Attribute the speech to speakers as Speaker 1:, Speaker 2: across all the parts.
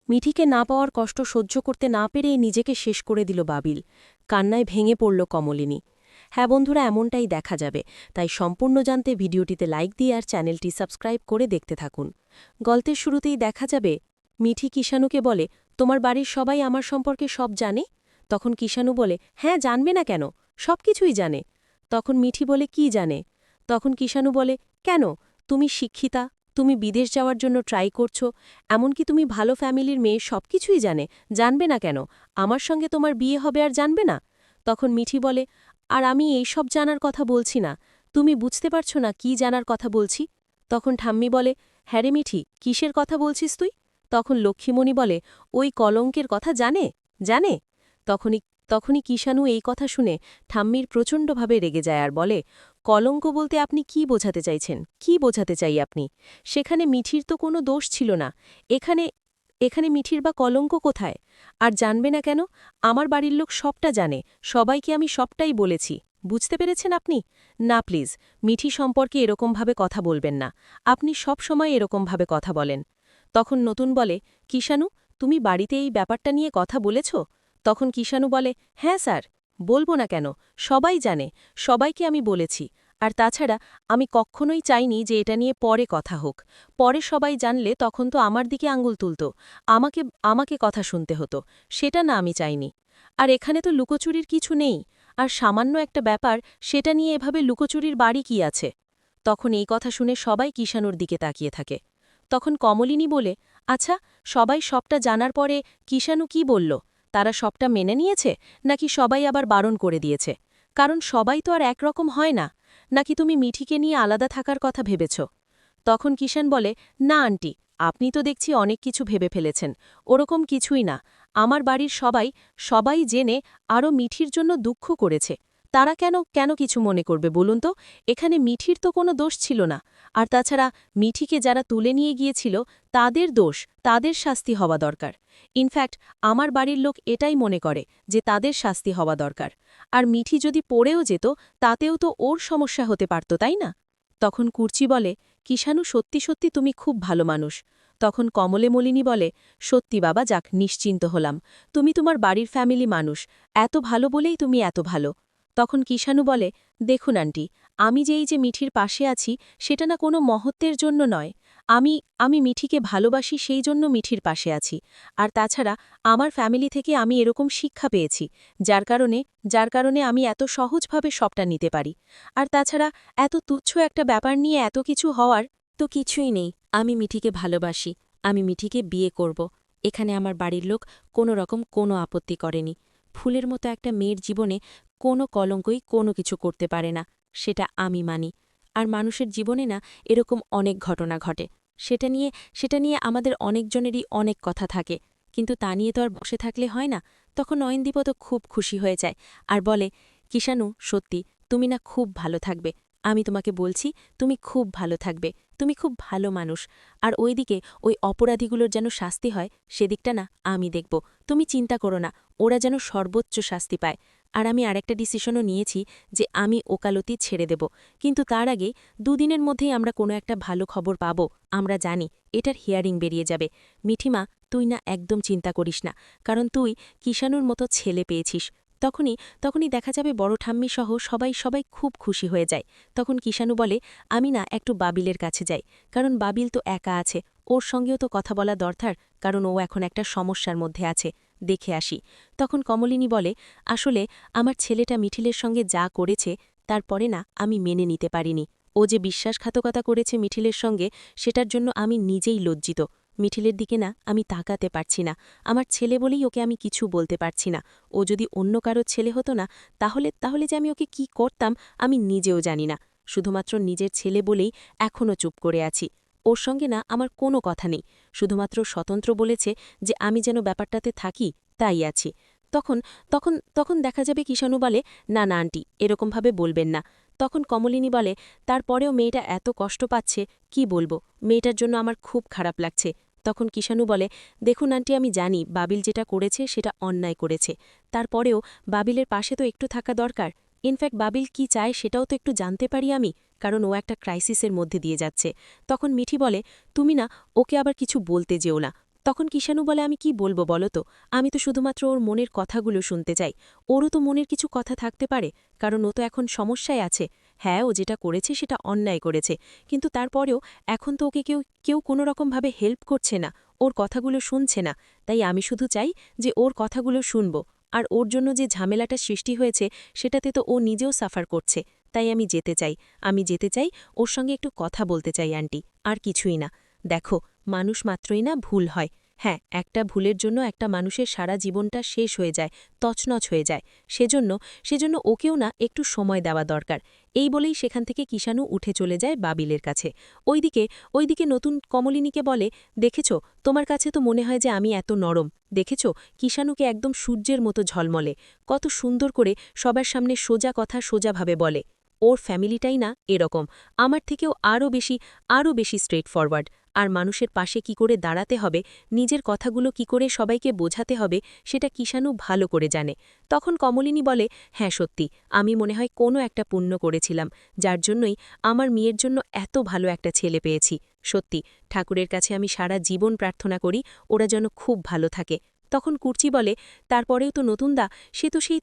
Speaker 1: মিঠিকে না পাওয়ার কষ্ট সহ্য করতে না পেরেই নিজেকে শেষ করে দিল বাবিল। কান্নায় ভেঙে পড়ল কমলিনী। হ্যাঁ বন্ধুরা, এমনটাই দেখা যাবে, তাই সম্পূর্ণ জানতে ভিডিওটিতে লাইক দিয়ে আর চ্যানেলটি সাবস্ক্রাইব করে দেখতে থাকুন। গল্পের শুরুতেই দেখা যাবে মিঠি কিষাণুকে বলে, তোমার বাড়ির সবাই আমার সম্পর্কে সব জানে? তখন কিষাণু বলে, হ্যাঁ জানবে না কেন, সব কিছুই জানে। তখন মিঠি বলে, কি জানে? তখন কিষাণু বলে, কেন, তুমি শিক্ষিতা, তুমি বিদেশ যাওয়ার জন্য ট্রাই করছো, এমনকি তুমি ভালো ফ্যামিলির মেয়ে, সবকিছুই জানে, জানবে না কেন? আমার সঙ্গে তোমার বিয়ে হবে আর জানবে না? তখন মিঠি বলে, আর আমি এই সব জানার কথা বলছি না, তুমি বুঝতে পারছো না কি জানার কথা বলছি? তখন ঠাম্মি বলে, হ্যাঁ রে মিঠি, কিসের কথা বলছিস তুই? তখন লক্ষ্মীমণি বলে, ওই কলঙ্কের কথা জানে জানে তখনই তখনই কিষাণু এই কথা শুনে ঠাম্মির প্রচণ্ডভাবে রেগে যায় আর বলে, কলঙ্ক বলতে আপনি কি বোঝাতে চাইছেন, কি বোঝাতে চাই আপনি? সেখানে মিঠির তো কোনো দোষ ছিল না। এখানে এখানে মিঠির বা কলঙ্ক কোথায়? আর জানবে না কেন? আমার বাড়ির লোক সবটা জানে, সবাইকে আমি সবটাই বলেছি। বুঝতে পেরেছেন আপনি? না প্লিজ, মিঠি সম্পর্কে এরকমভাবে কথা বলবেন না। আপনি সব সময় এরকমভাবে কথা বলেন। তখন নতুন বলে, কিষাণু, তুমি বাড়িতে এই ব্যাপারটা নিয়ে কথা বলেছ? তখন কিষাণু বলে, হ্যাঁ স্যার, বলবো না কেন, সবাই জানে, সবাইকে আমি বলেছি। আর তাছাড়া আমি কখনোই চাইনি যে এটা নিয়ে পরে কথা হোক। পরে সবাই জানলে তখন তো আমার দিকে আঙুল তুলত, আমাকে আমাকে কথা শুনতে হতো, সেটা না আমি চাইনি। আর এখানে তো লুকোচুরির কিছু নেই। আর সামান্য একটা ব্যাপার, সেটা নিয়ে এভাবে লুকোচুরির বাড়ি কি আছে? তখন এই কথা শুনে সবাই কিষাণুর দিকে তাকিয়ে থাকে। তখন কমলিনী বলে, আচ্ছা, সবাই সবটা জানার পরে কিষাণু কি বলল? তারা সবটা মেনে নিয়েছে, নাকি সবাই আবার বারণ করে দিয়েছে? কারণ সবাই তো আর একরকম হয় না। নাকি তুমি মিঠিকে নিয়ে আলাদা থাকার কথা ভেবেছ? তখন কিষাণ বলে, না আন্টি, আপনি তো দেখছি অনেক কিছু ভেবে ফেলেছেন, ওরকম কিছুই না। আমার বাড়ির সবাই সবাই জেনে আরও মিঠির জন্য দুঃখ করেছে। তারা কেন কেন কিছু মনে করবে বলুন তো? এখানে মিঠির তো কোনো দোষ ছিল না। আর তাছাড়া মিঠিকে যারা তুলে নিয়ে গিয়েছিল, তাদের দোষ, তাদের শাস্তি হওয়া দরকার। ইনফ্যাক্ট আমার বাড়ির লোক এটাই মনে করে যে তাদের শাস্তি হওয়া দরকার। আর মিঠি যদি পড়েও যেত, তাতেও তো ওর সমস্যা হতে পারত, তাই না? তখন কুর্চি বলে, কিষাণু, সত্যি সত্যি তুমি খুব ভালো মানুষ। তখন কমলেমলিনী বলে, সত্যি বাবা, যাক, নিশ্চিন্ত হলাম। তুমি তোমার বাড়ির ফ্যামিলি মানুষ, এত ভালো বলেই তুমি এত ভালো। তখন কিষাণু বলে, দেখুন আন্টি, আমি যে মিঠির পাশে আছি, সেটা না কোনো মহত্বের জন্য নয়। আমি আমি মিঠিকে ভালোবাসি, সেই জন্য মিঠির পাশে আছি। আর তাছাড়া আমার ফ্যামিলি থেকে আমি এরকম শিক্ষা পেয়েছি, যার কারণে আমি এত সহজভাবে সবটা নিতে পারি। আর তাছাড়া এত তুচ্ছ একটা ব্যাপার নিয়ে এত কিছু হওয়ার তো কিছুই নেই। আমি মিঠিকে ভালোবাসি, আমি মিঠিকে বিয়ে করব। এখানে আমার বাড়ির লোক কোনো রকম কোনো আপত্তি করেনি। ফুলের মতো একটা মেয়ের জীবনে কোনো কলঙ্কই কোনো কিছু করতে পারে না, সেটা আমি মানি। আর মানুষের জীবনে না এরকম অনেক ঘটনা ঘটে, সেটা নিয়ে আমাদের অনেকজনেরই অনেক কথা থাকে, কিন্তু তা নিয়ে তো আর বসে থাকলে হয় না। তখন নয়নদীপ তো খুব খুশি হয়ে যায় আর বলে, কিষাণু, সত্যি তুমি না খুব ভালো থাকবে। আমি তোমাকে বলছি, তুমি খুব ভালো থাকবে, তুমি খুব ভালো মানুষ। আর ওইদিকে ওই অপরাধীগুলোর যেন শাস্তি হয়, সেদিকটা না আমি দেখব। তুমি চিন্তা করো না, ওরা যেন সর্বোচ্চ শাস্তি পায়। আর আমি আরেকটা ডিসিশনও নিয়েছি যে আমি ওকালতি ছেড়ে দেব। কিন্তু তার আগে দুদিনের মধ্যেই আমরা কোনো একটা ভালো খবর পাব। আমরা জানি এটার হিয়ারিং বেরিয়ে যাবে। মিঠিমা, তুই না একদম চিন্তা করিস না, কারণ তুই কিষাণুর মতো ছেলে পেয়েছিস। তখনই দেখা যাবে বড় ঠাম্মি সহ সবাই সবাই খুব খুশি হয়ে যায়। তখন কিষাণু বলে, আমি না একটু বাবিলের কাছে যাই, কারণ বাবিল তো একা আছে, ওর সঙ্গেও তো কথা বলা দরকার, কারণ ও এখন একটা সমস্যার মধ্যে আছে, দেখে আসি। তখন কমলিনী বলে, আসলে আমার ছেলেটা মিঠিলের সঙ্গে যা করেছে, তারপরে না আমি মেনে নিতে পারিনি। ও যে বিশ্বাসঘাতকতা করেছে মিঠিলের সঙ্গে, সেটার জন্য আমি নিজেই লজ্জিত। মিঠিলের দিকে না আমি তাকাতে পারছি না। আমার ছেলে বলেই ওকে আমি কিছু বলতে পারছি না। ও যদি অন্য কারো ছেলে হতো না, তাহলে যে আমি ওকে কি করতাম আমি নিজেও জানি না। শুধুমাত্র নিজের ছেলে বলেই এখনও চুপ করে আছি। ওর সঙ্গে না আমার কোনো কথা নেই, শুধুমাত্র স্বতন্ত্র বলেছে যে আমি যেন ব্যাপারটাতে থাকি, তাই আছি। তখন তখন তখন দেখা যাবে কিষাণু বলে, না না আন্টি, এরকমভাবে বলবেন না। তখন কমলিনী বলে, তারপরেও মেয়েটা এত কষ্ট পাচ্ছে, কি বলবো, মেয়েটার জন্য আমার খুব খারাপ লাগছে। তখন কিষাণু বলে, দেখুন আন্টি, আমি জানি বাবিল যেটা করেছে সেটা অন্যায় করেছে, তারপরেও বাবিলের পাশে তো একটু থাকা দরকার। ইনফ্যাক্ট বাবিল কি চায় সেটাও তো একটু জানতে পারি আমি, কারণ ও একটা ক্রাইসিসের মধ্যে দিয়ে যাচ্ছে। তখন মিঠি বলে, তুমি না ওকে আবার কিছু বলতে যেও না, তখন কিষাণু বলে, আমি কি বলবো বলো তো, আমি তো শুধুমাত্র ওর মনের কথাগুলো শুনতে চাই। ওরও তো মনের কিছু কথা থাকতে পারে, কারণ ও তো এখন সমস্যায় আছে। হ্যাঁ, ও যেটা করেছে সেটা অন্যায় করেছে, কিন্তু তারপরেও এখন তো ওকে কেউ কেউ কোনো রকমভাবে হেল্প করছে না, ওর কথাগুলো শুনছে না। তাই আমি শুধু চাই যে ওর কথাগুলো শুনব। আর ওর জন্য যে ঝামেলাটা সৃষ্টি হয়েছে সেটাতে তো ও নিজেও সাফার করছে। তাই আমি যেতে চাই, ওর সঙ্গে একটু কথা বলতে চাই আন্টি, আর কিছুই না। দেখো, মানুষ মাত্রই না ভুল হয়। হ্যাঁ, একটা ভুলের জন্য একটা মানুষের সারা জীবনটা শেষ হয়ে যায়, তছনছ হয়ে যায়। সেজন্য ওকেও না একটু সময় দেওয়া দরকার। এই বলেই সেখান থেকে কিষাণু উঠে চলে যায় বাবিলের কাছে। ওইদিকে নতুন কমলিনীকে বলে, দেখেছ, তোমার কাছে তো মনে হয় যে আমি এত নরম। দেখেছ, কিষাণুকে একদম সূর্যের মতো ঝলমলে, কত সুন্দর করে সবার সামনে সোজা কথা সোজাভাবে বলে। ওর ফ্যামিলিটাই না এরকম, আমার থেকেও আরও বেশি স্ট্রেট ফরওয়ার্ড। আর মানুষের পাশে কি করে দাঁড়াতে হবে, নিজের কথাগুলো কি করে সবাইকে বোঝাতে হবে, সেটা কিষাণু ভালো করে জানে। তখন কমলিনী বলে, হ্যাঁ সত্যি, আমি মনে হয় কোনো একটা পুণ্য করেছিলাম, যার জন্যই আমার মেয়ের জন্য এত ভালো একটা ছেলে পেয়েছি। সত্যি, ঠাকুরের কাছে আমি সারা জীবন প্রার্থনা করি ওরা যেন খুব ভালো থাকে। তখন কুর্চি বলে, তারপরেও তো নতুনদা, সে তো সেই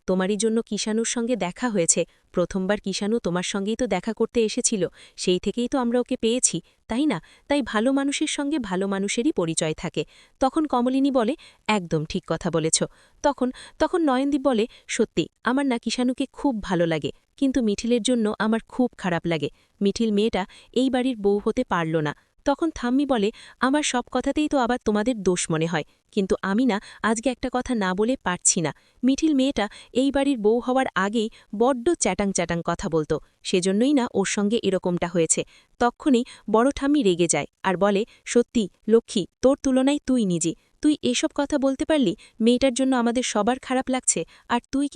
Speaker 1: তোমারই জন্য কিষাণুর সঙ্গে দেখা হয়েছে। প্রথমবার কিষাণু তোমার সঙ্গেই তো দেখা করতে এসেছিল, সেই থেকেই তো আমরা ওকে পেয়েছি, তাই না? তাই ভালো মানুষের সঙ্গে ভালো মানুষেরই পরিচয় থাকে। তখন কমলিনী বলে, একদম ঠিক কথা বলেছ। তখন নয়নদীপ বলে, সত্যি আমার না কিষাণুকে খুব ভালো লাগে, কিন্তু মিঠিলের জন্য আমার খুব খারাপ লাগে। মিঠিল মেয়েটা এই বাড়ির বউ হতে পারল না। তখন থাম্মি বলে, আমার সব কথাতেই তো আবার তোমাদের দোষ মনে হয়, কিন্তু আমি না আজকে একটা কথা না বলে পারছি না। মিঠিল মেয়েটা এই বাড়ির বউ হওয়ার আগেই বড্ড চ্যাটাং কথা বলতো, সেজন্যই না ওর সঙ্গে এরকমটা হয়েছে। তক্ষুনি বড় ঠাম্মি রেগে যায় আর বলে, সত্যি লক্ষ্মী, তোর তুলনায় তুই এসব কথা বলতে পারলি? মেয়েটার জন্য আমাদের সবার খারাপ লাগছে, আর তুই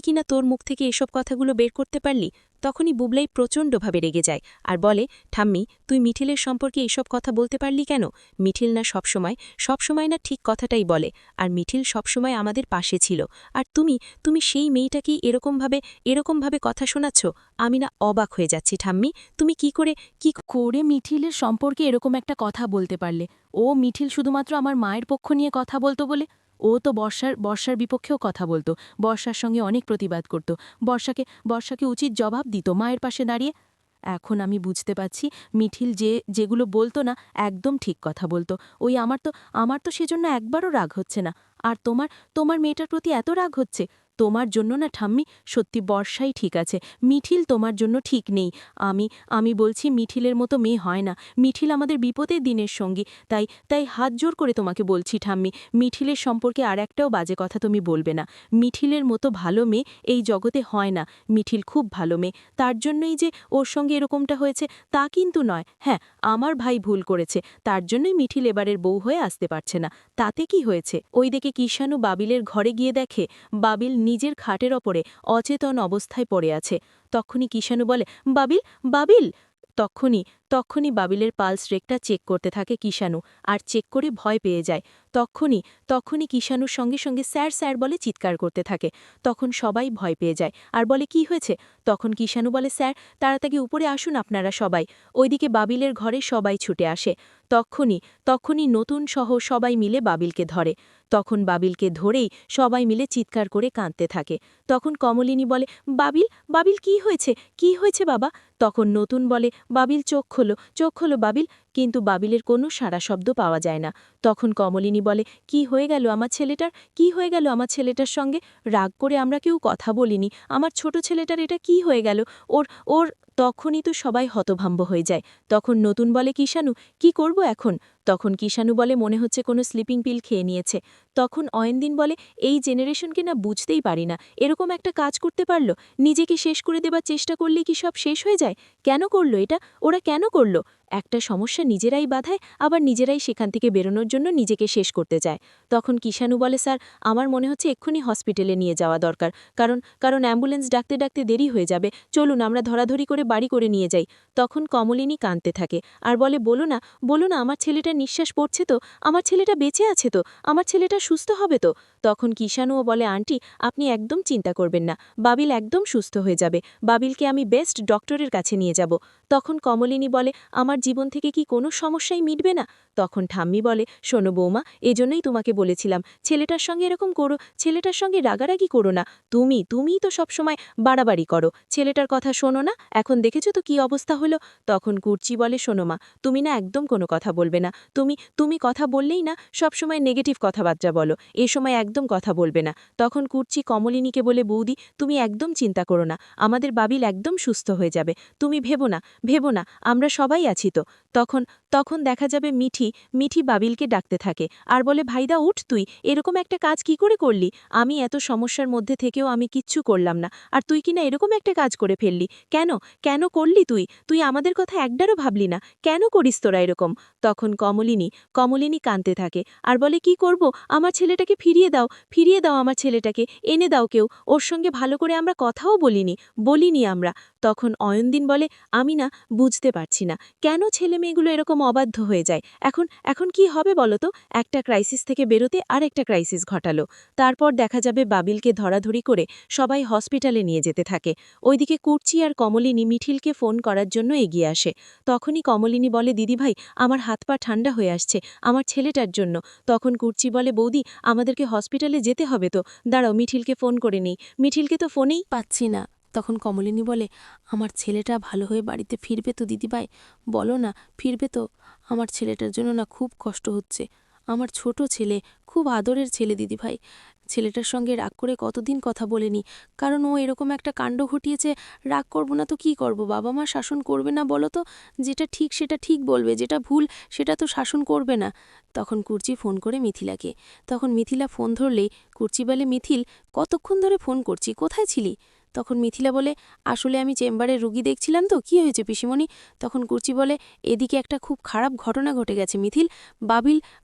Speaker 1: কিনা তোর মুখ থেকে এসব কথাগুলো বের করতে পারলি? তখনই বুবলাই প্রচণ্ডভাবে রেগে যায় আর বলে, ঠাম্মি, তুই মিঠিলের সম্পর্কে এসব কথা বলতে পারলি কেন? মিঠিল না সবসময় না ঠিক কথাটাই বলে, আর মিঠিল সবসময় আমাদের পাশে ছিল। আর তুমি সেই মেয়েটাকেই এরকমভাবে কথা শোনাচ্ছ। আমি না অবাক হয়ে যাচ্ছি ঠাম্মি, তুমি কি করে মিঠিলের সম্পর্কে এরকম একটা কথা বলতে পারলে? ও মিঠিল শুধুমাত্র আমার মায়ের পক্ষ নিয়ে কথা বলতো বলে? ও তো বর্ষার বিপক্ষেও কথা বলতো, বর্ষার সঙ্গে অনেক প্রতিবাদ করত, বর্ষাকে উচিত জবাব দিত মায়ের পাশে দাঁড়িয়ে। এখন আমি বুঝতে পারছি মিঠিল যেগুলো বলতো না, একদম ঠিক কথা বলতো। ওই আমার তো সেজন্য একবারও রাগ হচ্ছে না। আর তোমার মেয়েটার প্রতি এত রাগ হচ্ছে? তোমার জন্য না ঠাম্মি, সত্যি বর্ষাই ঠিক আছে, মিঠিল তোমার জন্য ঠিক নেই। আমি বলছি মিঠিলের মতো মেয়ে হয় না। মিঠিল আমাদের বিপদের দিনের সঙ্গী। তাই হাত জোর করে তোমাকে বলছি ঠাম্মি, মিঠিলের সম্পর্কে আর একটাও বাজে কথা তুমি বলবে না। মিঠিলের মতো ভালো মেয়ে এই জগতে হয় না। মিঠিল খুব ভালো মেয়ে, তার জন্যই যে ওর সঙ্গে এরকমটা হয়েছে তা কিন্তু নয়। হ্যাঁ, আমার ভাই ভুল করেছে, তার জন্যই মিঠিল এবারের বউ হয়ে আসতে পারছে না। তাতে কি হয়েছে? ওই দিকে কিষাণু বাবিলের ঘরে গিয়ে দেখে বাবিল নিজের খাটের ওপরে অচেতন অবস্থায় পড়ে আছে। তখনই কিষাণু বলে, বাবিল, বাবিল! তক্ষুনি বাবিলের পালস রেটটা চেক করতে থাকে কিষাণু, আর চেক করে ভয় পেয়ে যায়। তক্ষুনি কিষাণুর সঙ্গে স্যার বলে চিৎকার করতে থাকে। তখন সবাই ভয় পেয়ে যায় আর বলে, কি হয়েছে? তখন কিষাণু বলে, স্যার, তাড়াতাড়ি উপরে আসুন আপনারা সবাই। ওইদিকে বাবিলের ঘরে সবাই ছুটে আসে। তক্ষুনি নতুন সহ সবাই মিলে বাবিলকে ধরে। তখন বাবিলকে ধরেই সবাই মিলে চিৎকার করে কাঁদতে থাকে। তখন কমলিনী বলে, বাবিল কি হয়েছে বাবা? তখন নতুন বলে, বাবিল চোখ খোলো বাবিল। কিন্তু বাবিলের কোনো সাড়া শব্দ পাওয়া যায় না। তখন কমলিনী বলে, কি হয়ে গেল আমার ছেলেটার সঙ্গে? রাগ করে আমরা কেউ কথা বলিনি, আমার ছোট ছেলেটার এটা কি হয়ে গেল? ওর তখনই তো সবাই হতভম্ব হয়ে যায়। তখন নতুন বলে, কিষাণু, কি করব এখন? তখন কিষাণু বলে, মনে হচ্ছে কোনো স্লিপিং পিল খেয়ে নিয়েছে। তখন অয়নদিন বলে, এই জেনারেশনকে না বুঝতেই পারি না, এরকম একটা কাজ করতে পারল? নিজেকে শেষ করে দেবার চেষ্টা করলে কি সব শেষ হয়ে যায়? কেন করলো এটা? ওরা কেন করলো? একটা সমস্যা নিজেরাই বাধায়, আবার নিজেরাই সেখান থেকে বেরোনোর জন্য নিজেকে শেষ করতে চায়। তখন কিষাণু বলে, স্যার, আমার মনে হচ্ছে এক্ষুনি হসপিটালে নিয়ে যাওয়া দরকার, কারণ অ্যাম্বুলেন্স ডাকতে দেরি হয়ে যাবে। চলুন আমরা ধরাধরি করে বাড়ি করে নিয়ে যাই। তখন কমলিনী কাঁদতে থাকে আর বলে, বলো না, আমার ছেলেটা নিঃশ্বাস পড়ছে তো, আমার ছেলেটা বেঁচে আছে তো, আমার ছেলেটা সুস্থ হবে তো? তখন কিষাণুও বলে, আন্টি, আপনি একদম চিন্তা করবেন না, বাবিল একদম সুস্থ হয়ে যাবে, বাবিলকে আমি বেস্ট ডক্টরের কাছে নিয়ে যাব। তখন কমলিনী বলে, আমার
Speaker 2: আমার জীবন থেকে কি কোনো সমস্যাই মিটবে না? তখন ঠাম্মি বলে, শোনো বৌমা, এজন্যই তোমাকে বলেছিলাম ছেলেটার সঙ্গে এরকম করো, ছেলেটার সঙ্গে রাগারাগি করো না। তুমিই তো সবসময় বাড়াবাড়ি করো, ছেলেটার কথা শোনো না। এখন দেখেছো তো কি অবস্থা হলো। তখন কুর্চি বলে, শোনো মা, তুমি না একদম কোনো কথা বলবে না। তুমি কথা বললেই না সবসময় নেগেটিভ কথাবার্তা বলো, এ সময় একদম কথা বলবে না। তখন কুর্চি কমলিনীকে বলে, বৌদি তুমি একদম চিন্তা করো না, আমাদের বাবিল একদম সুস্থ হয়ে যাবে, তুমি ভেবো না, আমরা সবাই আছি তো। তখন তখন দেখা যাবে মিঠি বাবিলকে ডাকতে থাকে আর বলে, ভাইদা উঠ, তুই এরকম একটা কাজ কি করে করলি? আমি এত সমস্যার মধ্যে থেকেও আমি কিচ্ছু করলাম না, আর তুই কিনা এরকম একটা কাজ করে ফেললি। কেন করলি তুই আমাদের কথা একবারও ভাবলি না, কেন করিস তোরা এরকম? তখন কমলিনী কাঁদতে থাকে আর বলে, কি করব, আমার ছেলেটাকে ফিরিয়ে দাও আমার ছেলেটাকে, এনে দাও কেউ, ওর সঙ্গে ভালো করে আমরা কথাও বলিনি আমরা। তখন অয়নদিন বলে, আমি না বুঝতে পারছি না কেন ছেলে মেয়েগুলো এরকম অবাধ্য হয়ে যায়। এখন কি হবে বলো তো? একটা ক্রাইসিস থেকে বেরোতে আরেকটা ক্রাইসিস ঘটালো। তারপর দেখা যাবে বাবিলকে ধরাধরি করে সবাই হসপিটালে নিয়ে যেতে থাকে। ওইদিকে কুর্চি আর কমলিনী মিঠিলকে ফোন করার জন্য এগিয়ে আসে। তখনই কমলিনী বলে, দিদিভাই, আমার হাত পা ঠান্ডা হয়ে আসছে আমার ছেলেটার জন্য। তখন কুর্চি বলে, বৌদি আমাদেরকে হসপিটালে যেতে হবে তো, দাঁড়াও মিঠিলকে ফোন করে নিই, মিঠিলকে তো ফোনেই
Speaker 1: পাচ্ছি না। তখন কমলিনী বলে, আমার ছেলেটা ভালো হয়ে বাড়িতে ফিরবে তো দিদিভাই? বলো না, ফিরবে তো? আমার ছেলেটার জন্য না খুব কষ্ট হচ্ছে। আমার ছোট ছেলে, খুব আদরের ছেলে দিদিভাই। ছেলেটার সঙ্গে রাগ করে কতদিন কথা বলেনি, কারণ ও এরকম একটা কাণ্ড ঘটিয়েছে। রাগ করব না তো কি করব? বাবা মা শাসন করবে না বলো তো? যেটা ঠিক সেটা ঠিক বলবে, যেটা ভুল সেটা তো শাসন করবে না। তখন কুর্চি ফোন করে মিথিলাকে। তখন মিথিলা ফোন ধরলেই কুর্চি বলে, মিথিল, কতক্ষণ ধরে ফোন করছি, কোথায় ছিলি? তখন মিথিলা বলে, আসলে আমি চেম্বারে রুগী দেখছিলাম তো। কি হয়েছে পিসিমণি? তখন কুর্চি বলে, এদিকে একটা খুব খারাপ ঘটনা ঘটে গেছে মিথিল,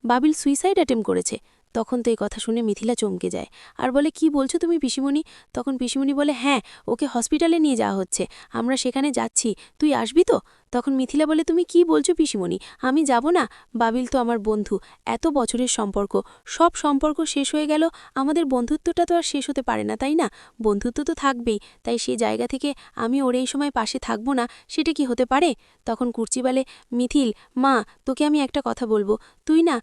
Speaker 1: বাবিল সুইসাইড অ্যাটেম্প করেছে। তখন তো এই কথা শুনে মিথিলা চমকে যায় আর বলে, কি বলছো তুমি পিসিমণি? তখন পিসিমণি বলে, হ্যাঁ, ওকে হসপিটালে নিয়ে যাওয়া হচ্ছে, আমরা সেখানে যাচ্ছি, তুই আসবি তো? তখন মিথিলা বলে, তুমি কি বলছো পিসিমণি, আমি যাব না? বাবিল তো আমার বন্ধু, এত বছরের সম্পর্ক, সব সম্পর্ক শেষ হয়ে গেল, আমাদের বন্ধুত্বটা তো আর শেষ হতে পারে না, তাই না? বন্ধুত্ব তো থাকবেই, তাই সেই জায়গা থেকে আমি ওর এই সময় পাশে থাকবো না, সেটা কি হতে পারে? তখন কুর্চি বলে, মিথিল, মা, তোকে আমি একটা কথা বলবো, তুই না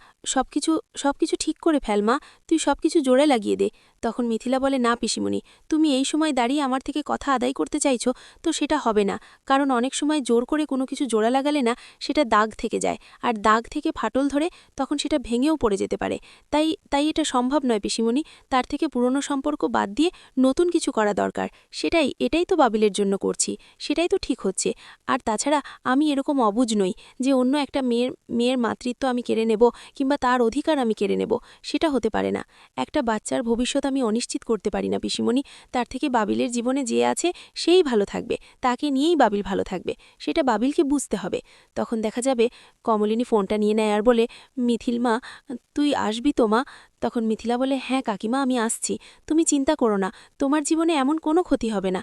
Speaker 1: সবকিছু ঠিক করে ফেল মা, তুই সবকিছু জোরে লাগিয়ে দে। তখন মিথিলা বলে, না পিসিমণি, তুমি এই সময় দাঁড়িয়ে আমার থেকে কথা আদায় করতে চাইছো তো সেটা হবে না, কারণ অনেক সময় জোর করে কোনো কিছু জোড়া লাগালে না সেটা দাগ থেকে যায়, আর দাগ থেকে ফাটল ধরে তখন সেটা ভেঙেও পড়ে যেতে পারে। তাই এটা সম্ভব নয় পিসিমণি, তার থেকে পুরনো সম্পর্ক বাদ দিয়ে নতুন কিছু করা দরকার। এটাই তো বাবিলের জন্য করছি, সেটাই তো ঠিক হচ্ছে। আর তাছাড়া আমি এরকম অবুঝ নই যে অন্য একটা মেয়ের মাতৃত্ব আমি কেড়ে নেব কিংবা তার অধিকার আমি কেড়ে নেব, সেটা হতে পারে না। একটা বাচ্চার ভবিষ্যৎ আমি অনিশ্চিত করতে পারি না পিসিমণি, তার থেকে বাবিলের জীবনে যে আছে সেই ভালো থাকবে, তাকে নিয়েই বাবিল ভালো থাকবে, সেটা বাবিলকে বুঝতে হবে। তখন দেখা যাবে কমলিনী ফোনটা নিয়ে নেয় আর বলে, মিথিল মা, তুই আসবি তো মা? তখন মিথিলা বলে, হ্যাঁ কাকিমা, আমি আসছি, তুমি চিন্তা করো না, তোমার জীবনে এমন কোনো ক্ষতি হবে না,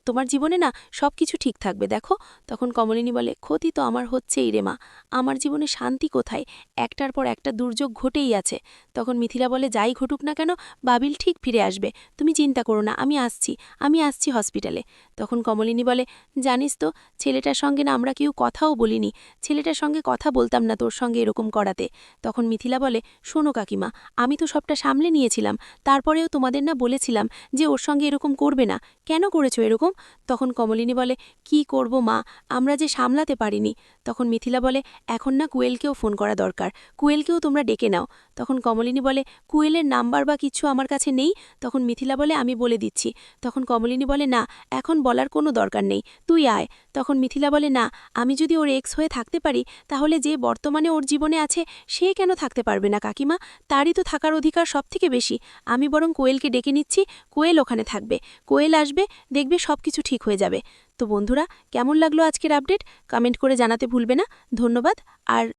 Speaker 1: তোমার জীবনে না সব কিছু ঠিক থাকবে, দেখো। তখন কমলিনী বলে, ক্ষতি তো আমার হচ্ছেই রে মা, আমার জীবনে শান্তি কোথায়, একটার পর একটা দুর্যোগ ঘটেই আছে। তখন মিথিলা বলে, যাই ঘটুক না কেন, বাবিল ঠিক ফিরে আসবে, তুমি চিন্তা করো না, আমি আসছি হসপিটালে। তখন কমলিনী বলে, জানিস তো, ছেলেটার সঙ্গে না আমরা কেউ কথাও বলিনি, ছেলেটার সঙ্গে কথা বলতাম না তোর সঙ্গে এরকম করাতে। তখন মিথিলা বলে, শোনো কাকিমা, আমি তো সবটা সামলে নিয়েছিলাম, তারপরেও তোমাদের না বলেছিলাম যে ওর সঙ্গে এরকম করবে না, কেন করেছো এরকম? তখন কমলিনী বলে, কি করব মা, আমরা যে সামলাতে পারিনি। তখন মিথিলা বলে, এখন না কুয়েলকেও ফোন করা দরকার, কুয়েলকেও তোমরা ডেকে নাও। তখন কমলিনী বলে, কুয়েলের নাম্বার বা কিছু আমার কাছে নেই। তখন মিথিলা বলে, আমি বলে দিচ্ছি। তখন কমলিনী বলে, না, এখন বলার কোনো দরকার নেই, তুই আয়। তখন মিথিলা বলে, না, আমি যদি ওর এক্স হয়ে থাকতে পারি তাহলে যে বর্তমানে ওর জীবনে আছে সে কেন থাকতে পারবে না কাকিমা, তারই তো থাকার অধিকার সব থেকে বেশি। আমি বরং কোয়েলকে ডেকে নিচ্ছি, কোয়েল ওখানে থাকবে, কোয়েল আসবে, দেখবে সব কিছু ঠিক হয়ে যাবে। তো বন্ধুরা, কেমন লাগলো আজকের আপডেট? কমেন্ট করে জানাতে ভুলবে না। ধন্যবাদ। আর